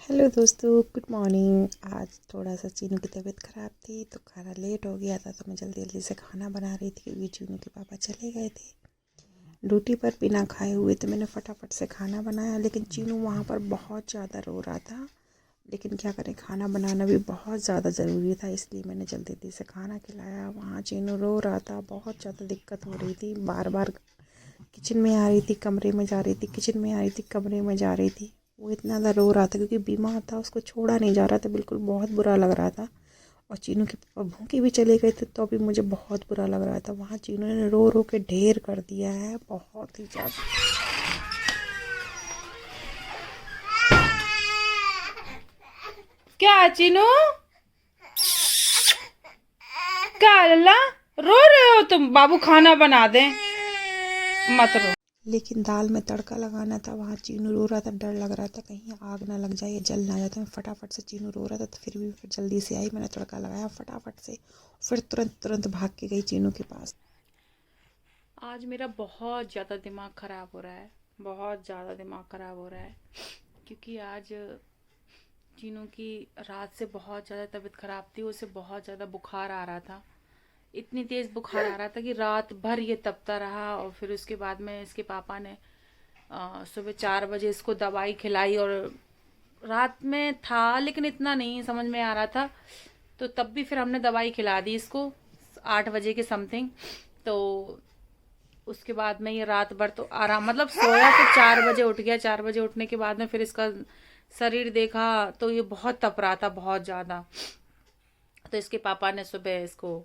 Hello दोस्तों, good morning. आज थोड़ा सा चीनू की तबीयत ख़राब थी तो खाना लेट हो गया था, तो मैं जल्दी जल्दी से खाना बना रही थी क्योंकि चीनू के पापा चले गए थे ड्यूटी पर बिना खाए हुए। तो मैंने फटाफट से खाना बनाया, लेकिन चीनू वहाँ पर बहुत ज़्यादा रो रहा था। लेकिन क्या करें, खाना बनाना भी बहुत ज़्यादा ज़रूरी था, इसलिए मैंने जल्दी जल्दी से खाना खिलाया। वहाँ चीनू रो रहा था, बहुत ज़्यादा दिक्कत हो रही थी। बार बार किचन में आ रही थी, कमरे में जा रही थी, किचन में आ रही थी, कमरे में जा रही थी। वो इतना ज़्यादा रो रहा था क्योंकि बीमार था, उसको छोड़ा नहीं जा रहा था, बिल्कुल बहुत बुरा लग रहा था। और चीनू के पापा भूखे भी चले गए थे तो अभी मुझे बहुत बुरा लग रहा था। वहाँ चीनू ने रो रो के ढेर कर दिया है, बहुत ही ज़्यादा। क्या चीनू, क्या लल्ला रो रहे हो तुम? बाबू खाना बना दे, मत रो। लेकिन दाल में तड़का लगाना था, वहाँ चीनू रो रहा था, डर लग रहा था कहीं आग ना लग जाए, जल ना जाए। तो मैं फटाफट से, चीनू रो रहा था तो फिर भी फिर जल्दी से आई, मैंने तड़का लगाया फटाफट से, फिर तुरंत तुरंत भाग के गई चीनू के पास। आज मेरा बहुत ज़्यादा दिमाग ख़राब हो रहा है, बहुत ज़्यादा दिमाग ख़राब हो रहा है क्योंकि आज चीनू की रात से बहुत ज़्यादा तबीयत ख़राब थी। उसे बहुत ज़्यादा बुखार आ रहा था, इतनी तेज़ बुखार आ रहा था कि रात भर ये तपता रहा। और फिर उसके बाद में इसके पापा ने सुबह 4 बजे इसको दवाई खिलाई। और रात में था लेकिन इतना नहीं समझ में आ रहा था, तो तब भी फिर हमने दवाई खिला दी इसको 8 बजे के समथिंग। तो उसके बाद में ये रात भर तो आराम, मतलब सोया तो 4 बजे उठ गया। 4 बजे उठने के बाद में फिर इसका शरीर देखा तो ये बहुत तप रहा था, बहुत ज़्यादा। तो इसके पापा ने सुबह इसको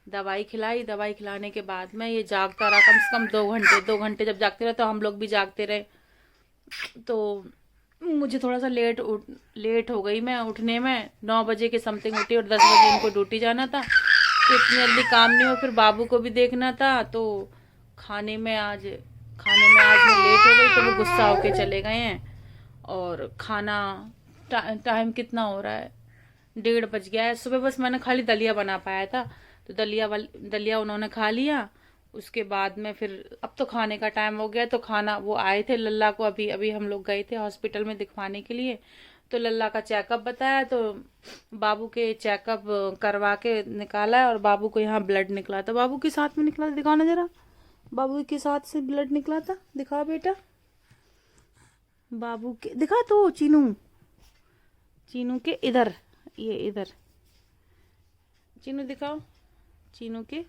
दवाई खिलाई। दवाई खिलाने के बाद में ये जागता रहा कम से कम 2 घंटे। 2 घंटे जब जागते रहे तो हम लोग भी जागते रहे। तो मुझे थोड़ा सा लेट हो गई मैं उठने में। 9 बजे के समथिंग उठी और 10 बजे इनको ड्यूटी जाना था, तो इतनी जल्दी काम नहीं हुआ। फिर बाबू को भी देखना था, तो खाने में आज मैं लेट हो गई, तो वो गुस्सा होके चले गए हैं। और खाना टाइम कितना हो रहा है, 1:30 बज गया है। सुबह बस मैंने खाली दलिया बना पाया था, तो दलिया उन्होंने खा लिया। उसके बाद में फिर अब तो खाने का टाइम हो गया, तो खाना, वो आए थे लल्ला को, अभी अभी हम लोग गए थे हॉस्पिटल में दिखवाने के लिए। तो लल्ला का चेकअप बताया, तो बाबू के चेकअप करवा के निकाला है। और बाबू को यहाँ ब्लड निकला था, बाबू के साथ में निकला था, दिखाना जरा। बाबू के साथ से ब्लड निकला था, दिखा बेटा। बाबू के दिखा तो, चीनू चीनू के इधर, ये इधर, चीनू दिखाओ। चीनू के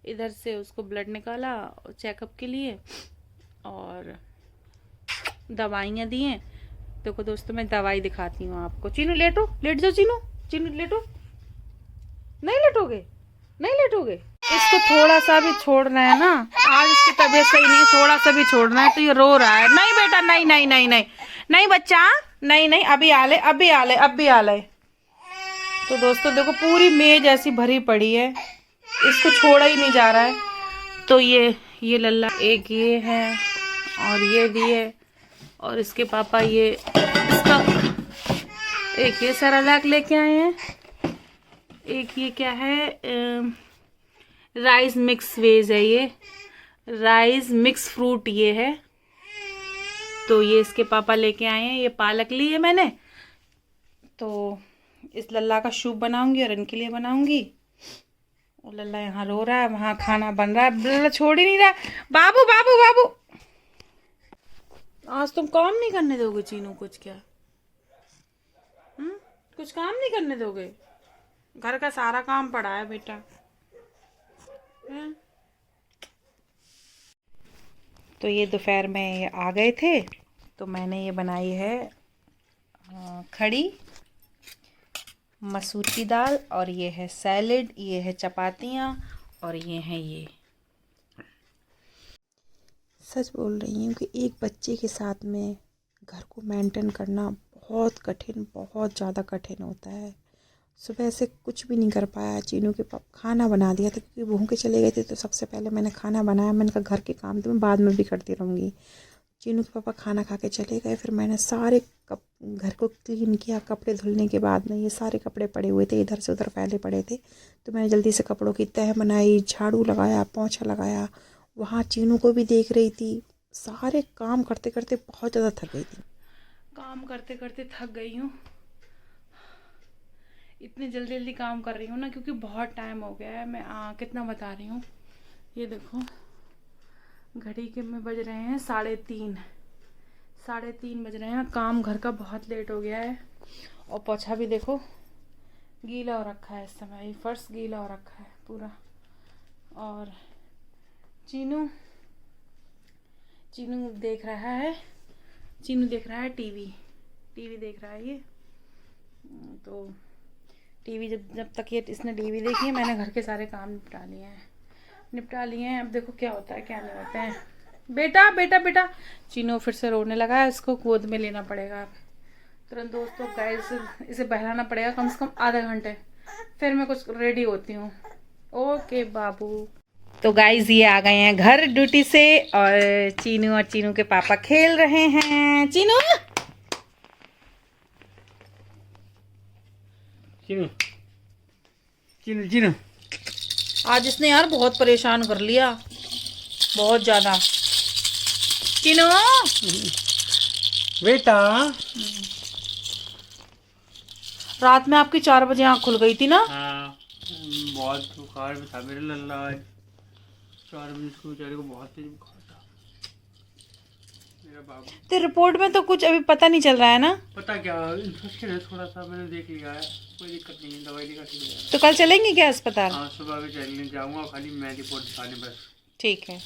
इधर से उसको ब्लड निकाला चेकअप के लिए, और दवाइयाँ दी हैं। देखो दोस्तों, मैं दवाई दिखाती हूँ आपको। चीनू लेटो, लेट जाओ चीनू, चीनू लेटो। नहीं लेटोगे, नहीं लेटोगे। इसको थोड़ा सा भी छोड़ना है ना, आज इसकी तबीयत सही नहीं, थोड़ा सा भी छोड़ना है तो ये रो रहा है। नहीं बेटा, नहीं नहीं नहीं नहीं नहीं बच्चा, नहीं नहीं, अभी आ ले, अभी आ ले, अभी आ ले। तो दोस्तों देखो, पूरी मेज ऐसी भरी पड़ी है, इसको छोड़ा ही नहीं जा रहा है। तो ये लल्ला, एक ये है और ये भी है, और इसके पापा ये इसका एक ये सेरेलैक लेके आए हैं। एक ये क्या है, राइस मिक्स वेज है, ये राइस मिक्स फ्रूट ये है। तो ये इसके पापा लेके आए हैं। ये पालक ली है मैंने, तो इस लल्ला का सूप बनाऊंगी और इनके लिए बनाऊंगी। और लल्ला यहाँ रो रहा है, वहाँ खाना बन रहा है, लल्ला छोड़ ही नहीं रहा। बाबू बाबू बाबू, आज तुम काम नहीं करने दोगे चीनू कुछ? क्या कुछ काम नहीं करने दोगे? घर का सारा काम पड़ा है बेटा। तो ये दोपहर में ये आ गए थे, तो मैंने ये बनाई है खड़ी मसूर की दाल, और ये है सैलेड, ये है चपातियाँ, और ये हैं ये। सच बोल रही हूँ कि एक बच्चे के साथ में घर को मेंटेन करना बहुत कठिन, बहुत ज़्यादा कठिन होता है। सुबह से कुछ भी नहीं कर पाया। चीनू के पाप खाना बना दिया था क्योंकि भूखे चले गए थे, तो सबसे पहले मैंने खाना बनाया। मैंने कहा घर के काम तो मैं बाद में भी करती रहूँगी। चीनू के पापा खाना खा के चले गए, फिर मैंने सारे घर को क्लीन किया। कपड़े धुलने के बाद में ये सारे कपड़े पड़े हुए थे, इधर से उधर फैले पड़े थे, तो मैंने जल्दी से कपड़ों की तह बनाई, झाड़ू लगाया, पोंछा लगाया। वहाँ चीनू को भी देख रही थी। सारे काम करते करते बहुत ज़्यादा थक गई थी। काम करते करते थक गई हूँ। इतनी जल्दी जल्दी काम कर रही हूँ ना, क्योंकि बहुत टाइम हो गया है। मैं कितना बता रही हूँ, ये देखो घड़ी के में बज रहे हैं 3:30, 3:30 बज रहे हैं। काम घर का बहुत लेट हो गया है। और पोछा भी देखो गीला हो रखा है, इस समय ये फर्श गीला हो रखा है पूरा। और चीनू देख रहा है, टीवी देख रहा है ये। तो टीवी जब तक ये इसने टीवी देखी है, मैंने घर के सारे काम निपटा लिए हैं। अब देखो क्या होता है क्या नहीं होता है। बेटा बेटा बेटा, चीनू फिर से रोने लगा है, इसको गोद में लेना पड़ेगा तुरंत। दोस्तों गाइस, इसे बहलाना पड़ेगा कम से कम आधा घंटे, फिर मैं कुछ रेडी होती हूँ। ओके बाबू। तो गाइस ये आ गए हैं घर ड्यूटी से, और चीनू के पापा खेल रहे हैं। चीनू आज इसने यार बहुत परेशान कर लिया, बहुत ज्यादा। चीनू बेटा, रात में आपकी 4 बजे आँख खुल गई थी ना? हाँ, बहुत बुखार भी था मेरे लल्ला। 4 बजे इसको बेचारे को बहुत तेज बुखार था मेरा बाबू। तो रिपोर्ट में तो कुछ अभी पता नहीं चल रहा है ना? पता क्या, इन्फेक्शन है थोड़ा सा, मैंने देख लिया है, कोई दिक्कत नहीं है, दवाई लेकर ठीक हो जाएगा। तो कल चलेंगे क्या अस्पताल? हाँ, सुबह भी चलने जाऊँगा, खाली मैं रिपोर्ट दिखाने बस। ठीक है।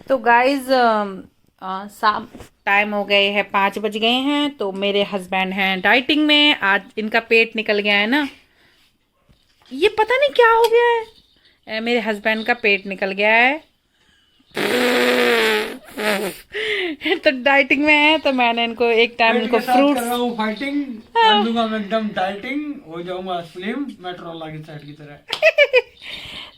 तो गाइज शाम टाइम हो गए हैं, 5 बज गए हैं। तो मेरे हस्बैंड हैं डाइटिंग में। आज इनका पेट निकल गया है ना, ये पता नहीं क्या हो गया है। मेरे हस्बैंड का पेट निकल गया है तो डाइटिंग में है, तो मैंने इनको एक टाइम इनको फ्रूट्स फाइटिंग कर दूंगा मैं, एकदम डाइटिंग हो जाऊंगा स्लिम मेट्रोला की साइड की तरह।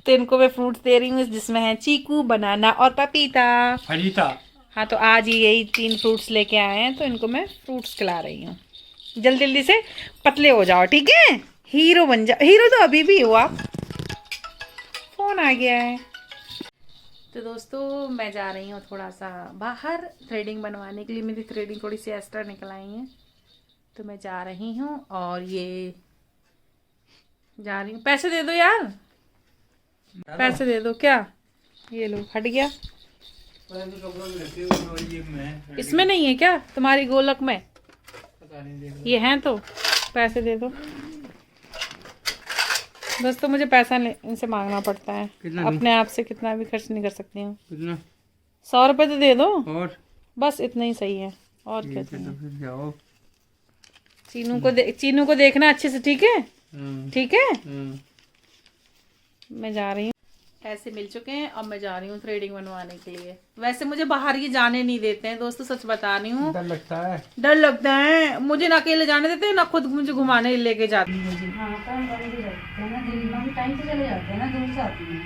तो इनको मैं फ्रूट्स दे रही हूँ, जिसमें है चीकू, बनाना और पपीता। फरीता। हाँ, तो आज ही यही 3 फ्रूट्स लेके आए हैं, तो इनको मैं फ्रूट्स खिला रही हूँ। जल्दी जल्दी से पतले हो जाओ, ठीक है? हीरो बन जाओ। हीरो तो अभी भी हो आप। फोन आ गया है। तो दोस्तों मैं जा रही हूँ थोड़ा सा बाहर थ्रेडिंग बनवाने के लिए। मेरी थ्रेडिंग थोड़ी सी एक्स्ट्रा निकल आई है, तो मैं जा रही हूँ। और ये जा रही हूँ। पैसे दे दो यार, पैसे दे दो। क्या ये लो, हट गया। इसमें नहीं है क्या तुम्हारी गोलक में? ये हैं तो पैसे दे दो। दोस्तों मुझे पैसा इनसे मांगना पड़ता है, अपने आप से कितना भी खर्च नहीं कर सकती हूँ। 100 रुपए तो दे दो, और बस इतना ही सही है, और क्या चाहिए। चीनू को देखना अच्छे से, ठीक है? ठीक है। मैं जा रही हूँ, पैसे मिल चुके हैं, अब मैं जा रही हूँ थ्रेडिंग बनवाने के लिए। वैसे मुझे बाहर ये जाने नहीं देते हैं दोस्तों, सच बता रही हूँ। डर लगता है, मुझे ना अकेले जाने देते हैं, ना खुद मुझे घुमाने लेके जाते हैं। टाइम से चले जाते हैं ना, दूर से आती हैं।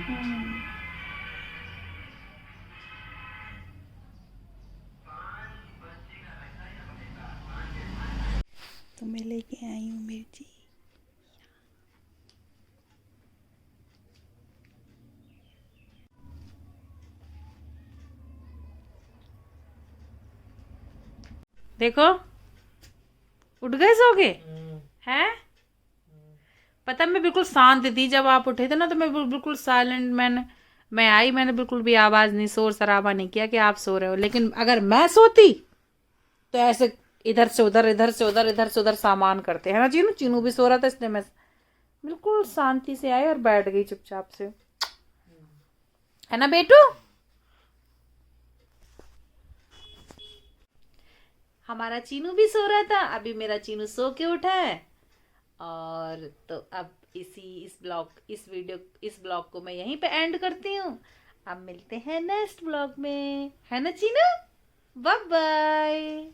तो मैं लेके आई हूँ मिर्ची। देखो उठ गए, सो गए हैं। पता मैं बिल्कुल शांत थी जब आप उठे थे ना, तो मैं बिल्कुल साइलेंट। मैं आई, मैंने बिल्कुल भी आवाज नहीं, शोर शराबा नहीं किया कि आप सो रहे हो। लेकिन अगर मैं सोती तो ऐसे इधर से उधर, इधर से उधर, इधर से उधर सामान करते हैं ना। चीनू भी सो रहा था, इसलिए मैं बिल्कुल शांति से आई और बैठ गई चुपचाप से, है ना बेटू? हमारा चीनू भी सो रहा था, अभी मेरा चीनू सो के उठा है। और तो अब इस ब्लॉग को मैं यहीं पे एंड करती हूँ। अब मिलते हैं नेक्स्ट ब्लॉग में, है ना चीनू? Bye bye.